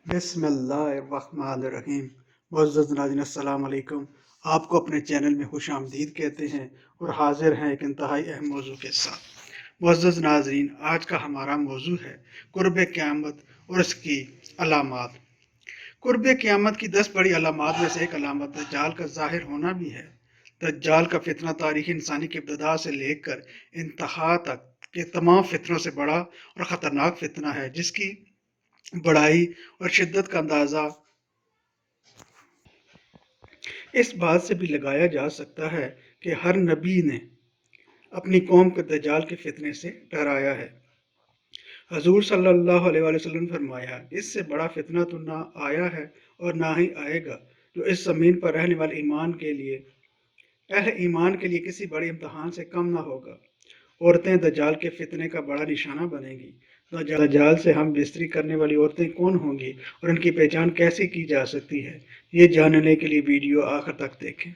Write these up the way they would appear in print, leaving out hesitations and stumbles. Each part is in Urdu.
بسم اللہ الرحمن الرحیم۔ معزز ناظرین السلام علیکم۔ آپ کو اپنے چینل میں خوش آمدید کہتے ہیں اور حاضر ہیں ایک انتہائی اہم موضوع کے ساتھ۔ معزز ناظرین، آج کا ہمارا موضوع ہے قرب قیامت اور اس کی علامات۔ قرب قیامت کی 10 بڑی علامات میں سے ایک علامت دجال کا ظاہر ہونا بھی ہے۔ دجال کا فتنہ تاریخ انسانی کی ابتدا سے لے کر انتہا تک کے تمام فتنوں سے بڑا اور خطرناک فتنہ ہے، جس کی بڑائی اور شدت کا اندازہ اس بات سے بھی لگایا جا سکتا ہے کہ ہر نبی نے اپنی قوم کو دجال کے فتنے سے ڈرایا ہے۔ حضور صلی اللہ علیہ وآلہ وسلم نے فرمایا، اس سے بڑا فتنہ تو نہ آیا ہے اور نہ ہی آئے گا، جو اس زمین پر رہنے والے اہل ایمان کے لیے کسی بڑے امتحان سے کم نہ ہوگا۔ عورتیں دجال کے فتنے کا بڑا نشانہ بنیں گی۔ دجال سے ہم بستری کرنے والی عورتیں کون ہوں گی اور ان کی پہچان کیسے کی جا سکتی ہے، یہ جاننے کے لیے ویڈیو آخر تک دیکھیں۔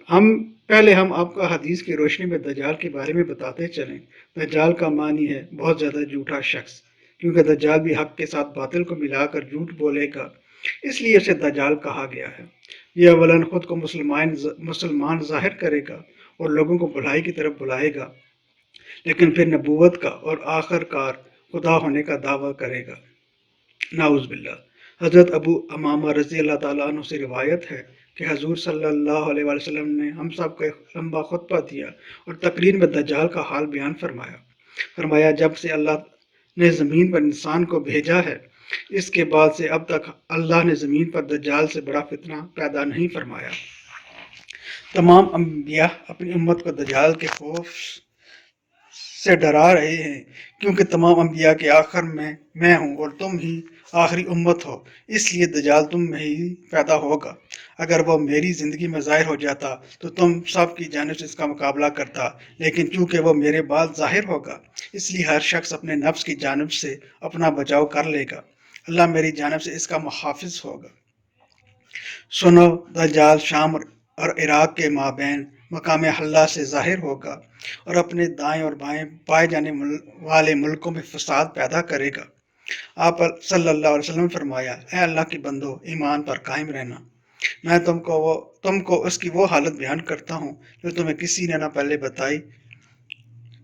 ہم آپ کو حدیث کی روشنی میں دجال کے بارے میں بتاتے چلیں۔ دجال کا معنی ہے بہت زیادہ جھوٹا شخص، کیونکہ دجال بھی حق کے ساتھ باطل کو ملا کر جھوٹ بولے گا، اس لیے اسے دجال کہا گیا ہے۔ یہ اولاً خود کو مسلمان ظاہر کرے گا اور لوگوں کو بھلائی کی طرف بلائے گا، لیکن پھر نبوت کا اور آخر کار خدا ہونے کا دعویٰ کرے گا۔ نعوذ باللہ۔ حضرت ابو امامہ رضی اللہ تعالیٰ عنہ سے روایت ہے کہ حضور صلی اللہ علیہ وآلہ وسلم نے ہم سب کو ایک لمبا خطبہ دیا اور تقریر میں دجال کا حال بیان فرمایا، جب سے اللہ نے زمین پر انسان کو بھیجا ہے، اس کے بعد سے اب تک اللہ نے زمین پر دجال سے بڑا فتنہ پیدا نہیں فرمایا۔ تمام انبیاء اپنی امت کو دجال کے خوف سے ڈرا رہے ہیں، کیونکہ تمام انبیاء کے آخر میں ہوں اور تم ہی آخری امت ہو، اس لیے دجال تم میں ہی پیدا ہوگا۔ اگر وہ میری زندگی میں ظاہر ہو جاتا تو تم سب کی جانب سے اس کا مقابلہ کرتا، لیکن چونکہ وہ میرے بعد ظاہر ہوگا، اس لیے ہر شخص اپنے نفس کی جانب سے اپنا بچاؤ کر لے گا۔ اللہ میری جانب سے اس کا محافظ ہوگا۔ سنو، دجال شام اور عراق کے مابین مقام حلہ سے ظاہر ہوگا اور اپنے دائیں اور بائیں پائے جانے والے ملکوں میں فساد پیدا کرے گا۔ آپ صلی اللہ علیہ وسلم نے فرمایا، اے اللہ کی بندو، ایمان پر قائم رہنا۔ میں تم کو اس کی وہ حالت بیان کرتا ہوں جو تمہیں کسی نے نہ پہلے بتائی۔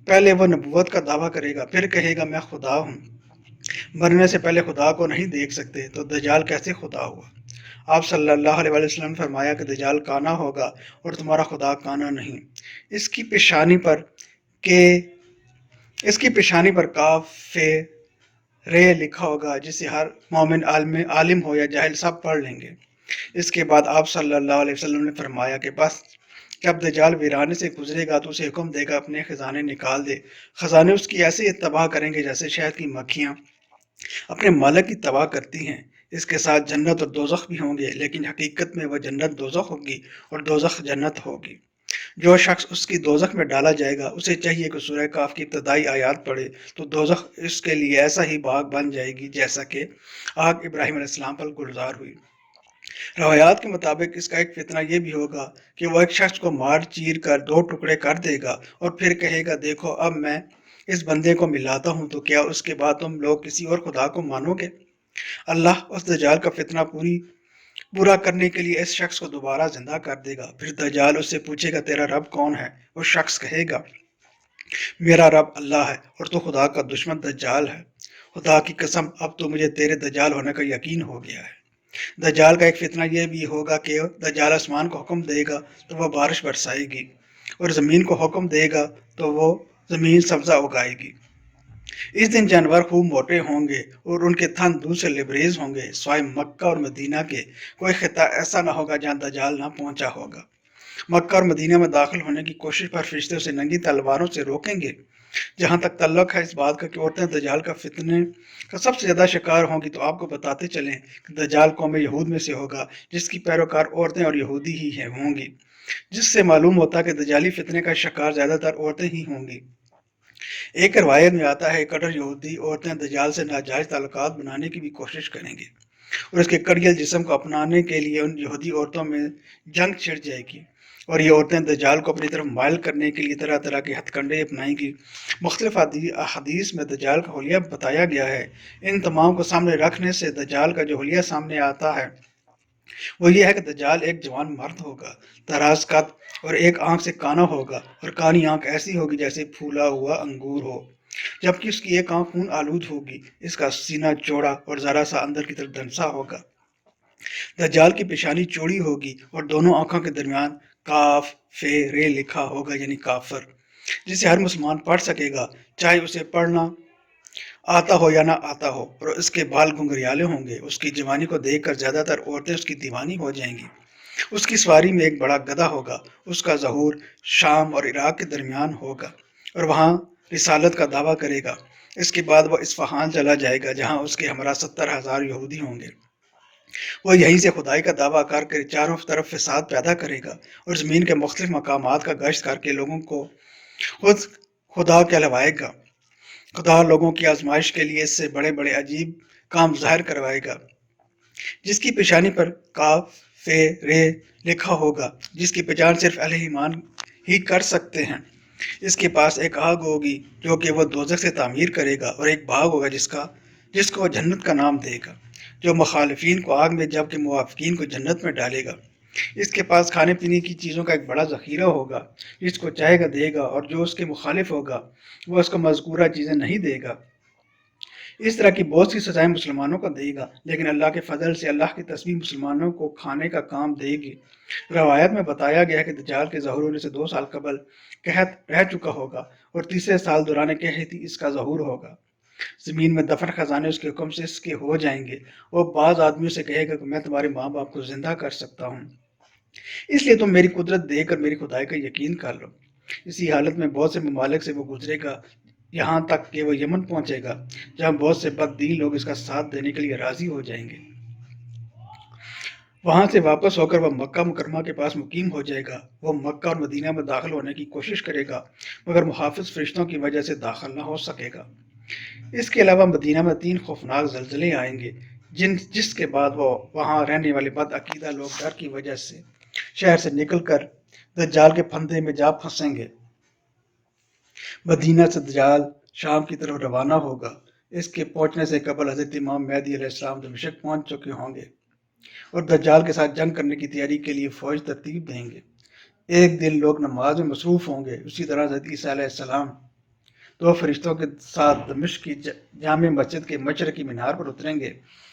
پہلے وہ نبوت کا دعویٰ کرے گا، پھر کہے گا میں خدا ہوں۔ مرنے سے پہلے خدا کو نہیں دیکھ سکتے تو دجال کیسے خدا ہوا؟ آپ صلی اللہ علیہ وسلم نے فرمایا کہ دجال کانا ہوگا اور تمہارا خدا کانا نہیں۔ اس کی پیشانی پر کاف رے لکھا ہوگا، جسے ہر مومن عالم ہو یا جاہل سب پڑھ لیں گے۔ اس کے بعد آپ صلی اللہ علیہ وسلم نے فرمایا کہ بس جب دجال ویرانے سے گزرے گا تو اسے حکم دے گا اپنے خزانے نکال دے۔ خزانے اس کی ایسے تباہ کریں گے جیسے شہد کی مکھیاں اپنے مالک کی تباہ کرتی ہیں۔ اس کے ساتھ جنت اور دوزخ بھی ہوں گے، لیکن حقیقت میں وہ جنت دوزخ ہوگی اور دوزخ جنت ہوگی۔ جو شخص اس کی دوزخ میں ڈالا جائے گا، اسے چاہیے کہ سورہ کاف کی ابتدائی آیات پڑھے تو دوزخ اس کے لیے ایسا ہی باغ بن جائے گی جیسا کہ آگ ابراہیم علیہ السلام پر گلزار ہوئی۔ روایات کے مطابق اس کا ایک فتنہ یہ بھی ہوگا کہ وہ ایک شخص کو مار چیر کر 2 ٹکڑے کر دے گا اور پھر کہے گا، دیکھو اب میں اس بندے کو ملاتا ہوں، تو کیا اس کے بعد تم لوگ کسی اور خدا کو مانو گے؟ اللہ اس دجال کا فتنہ پورا کرنے کے لیے اس شخص کو دوبارہ زندہ کر دے گا۔ پھر دجال اس سے پوچھے گا، تیرا رب کون ہے؟ وہ شخص کہے گا، میرا رب اللہ ہے اور تو خدا کا دشمن دجال ہے۔ خدا کی قسم، اب تو مجھے تیرے دجال ہونے کا یقین ہو گیا ہے۔ دجال کا ایک فتنہ یہ بھی ہوگا کہ دجال آسمان کو حکم دے گا تو وہ بارش برسائے گی، اور زمین کو حکم دے گا تو وہ زمین سبزہ اگائے گی۔ اس دن جانور خوب موٹے ہوں گے اور ان کے تھن دودھ سے لبریز ہوں گے، سوائے مکہ اور مدینہ کے کوئی خطہ ایسا نہ ہوگا جہاں دجال نہ پہنچا ہوگا۔ مکہ اور مدینہ میں داخل ہونے کی کوشش پر فرشتے اسے ننگی تلواروں سے روکیں گے۔ جہاں تک تعلق ہے اس بات کا کہ عورتیں دجال کا فتنے کا سب سے زیادہ شکار ہوں گی، تو آپ کو بتاتے چلیں کہ دجال قوم یہود میں سے ہوگا، جس کی پیروکار عورتیں اور یہودی ہی ہوں گی، جس سے معلوم ہوتا ہے کہ دجالی فتنے کا شکار زیادہ تر عورتیں ہی ہوں گی۔ ایک روایت میں آتا ہے کٹر یہودی عورتیں دجال سے ناجائز تعلقات بنانے کی بھی کوشش کریں گے اور اس کے کڑیل جسم کو اپنانے کے لیے ان یہودی عورتوں میں جنگ چھڑ جائے گی۔ اور یہ عورتیں دجال کو اپنی طرف مائل کرنے کے لیے طرح طرح کے ہتھ کنڈے اپنائیں گی۔ مختلف احادیث میں دجال کا حلیہ بتایا گیا ہے۔ ان تمام کو سامنے رکھنے سے دجال کا جو حلیہ سامنے آتا ہے وہ یہ ہے کہ دجال ایک جوان مرد ہوگا، دراز قد اور ایک آنکھ سے کانا ہوگا، اور کانی آنکھ ایسی ہوگی جیسے پھولا ہوا انگور ہو، جبکہ اس کی ایک آنکھ خون آلود ہوگی۔ اس کا سینہ چوڑا اور ذرا سا اندر کی طرف دھنسا ہوگا۔ دجال کی پیشانی چوڑی ہوگی اور دونوں آنکھوں کے درمیان کاف فے رے لکھا ہوگا، یعنی کافر، جسے ہر مسلمان پڑھ سکے گا، چاہے اسے پڑھنا آتا ہو یا نہ آتا ہو۔ اور اس کے بال گھنگریالے ہوں گے۔ اس کی جوانی کو دیکھ کر زیادہ تر عورتیں اس کی دیوانی ہو جائیں گی۔ اس کی سواری میں ایک بڑا گدھا ہوگا۔ اس کا ظہور شام اور عراق کے درمیان ہوگا اور وہاں رسالت کا دعویٰ کرے گا۔ اس کے بعد وہ اصفہان چلا جائے گا، جہاں اس کے ہمراہ 70,000 یہودی ہوں گے۔ وہ یہیں سے خدائی کا دعویٰ کر کے چاروں طرف فساد پیدا کرے گا اور زمین کے مختلف مقامات کا گشت کر کے لوگوں کو خود خدا کہلوائے گا۔ خدا لوگوں کی آزمائش کے لیے اس سے بڑے بڑے عجیب کام ظاہر کروائے گا، جس کی پیشانی پر کاف فے رے لکھا ہوگا، جس کی پہچان صرف اہل ایمان ہی کر سکتے ہیں۔ اس کے پاس ایک آگ ہوگی جو کہ وہ دوزخ سے تعمیر کرے گا، اور ایک باغ ہوگا جس کو وہ جنت کا نام دے گا، جو مخالفین کو آگ میں جبکہ موافقین کو جنت میں ڈالے گا۔ اس کے پاس کھانے پینے کی چیزوں کا ایک بڑا ذخیرہ ہوگا، جس کو چاہے گا دے گا، اور جو اس کے مخالف ہوگا وہ اس کو مذکورہ چیزیں نہیں دے گا۔ اس طرح کی بہت سی سزائیں مسلمانوں کو دے گا، لیکن اللہ کے فضل سے اللہ کی تسبیح مسلمانوں کو کھانے کا کام دے گی۔ روایت میں بتایا گیا ہے کہ دجال کے ظہور ہونے سے 2 سال قبل قحط رہ چکا ہوگا، اور تیسرے سال دوران قحط ہی اس کا ظہور ہوگا۔ زمین میں دفن خزانے اس کے حکم سے اس کے ہو جائیں گے۔ وہ بعض آدمیوں سے کہے گا کہ میں تمہارے ماں باپ کو زندہ کر سکتا ہوں، اس لیے تم میری قدرت دے کر میری خدائی کا یقین کر لو۔ اسی حالت میں بہت سے ممالک سے وہ گزرے گا، یہاں تک کہ وہ یمن پہنچے گا، جہاں بہت سے بد دین لوگ اس کا ساتھ دینے کے لیے راضی ہو جائیں گے۔ وہاں سے واپس ہو کر وہ مکہ مکرمہ کے پاس مقیم ہو جائے گا۔ وہ مکہ اور مدینہ میں داخل ہونے کی کوشش کرے گا، مگر محافظ فرشتوں کی وجہ سے داخل نہ ہو سکے گا۔ اس کے علاوہ مدینہ میں 3 خوفناک زلزلے آئیں گے، جس کے بعد وہ وہاں رہنے والے بد عقیدہ لوگ ڈر کی وجہ سے شہر سے نکل کر دجال کے پھندے میں جا پھنسیں گے۔ مدینہ سے دجال شام کی طرف روانہ ہوگا۔ اس کے پہنچنے سے قبل حضرت امام مہدی علیہ السلام دمشق پہنچ چکے ہوں گے اور دجال کے ساتھ جنگ کرنے کی تیاری کے لیے فوج ترتیب دیں گے۔ ایک دن لوگ نماز میں مصروف ہوں گے۔ اسی طرح حضرت عیسیٰ علیہ السلام 2 فرشتوں کے ساتھ دمشق کی جامع مسجد کے مشرقی مینار پر اتریں گے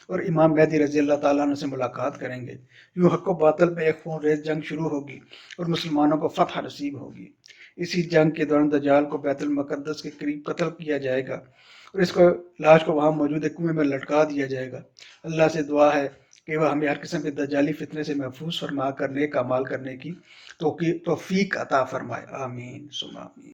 اور امام مہدی رضی اللہ تعالیٰ عنہ سے ملاقات کریں گے۔ یوں حق و باطل میں ایک خون ریز جنگ شروع ہوگی اور مسلمانوں کو فتح نصیب ہوگی۔ اسی جنگ کے دوران دجال کو بیت المقدس کے قریب قتل کیا جائے گا اور اس کو لاش کو وہاں موجود ایک کنویں میں لٹکا دیا جائے گا۔ اللہ سے دعا ہے کہ وہ ہمیں ہر قسم کے دجالی فتنے سے محفوظ فرما کر نیک اعمال کرنے کی توفیق عطا فرمائے۔ آمین ثم آمین۔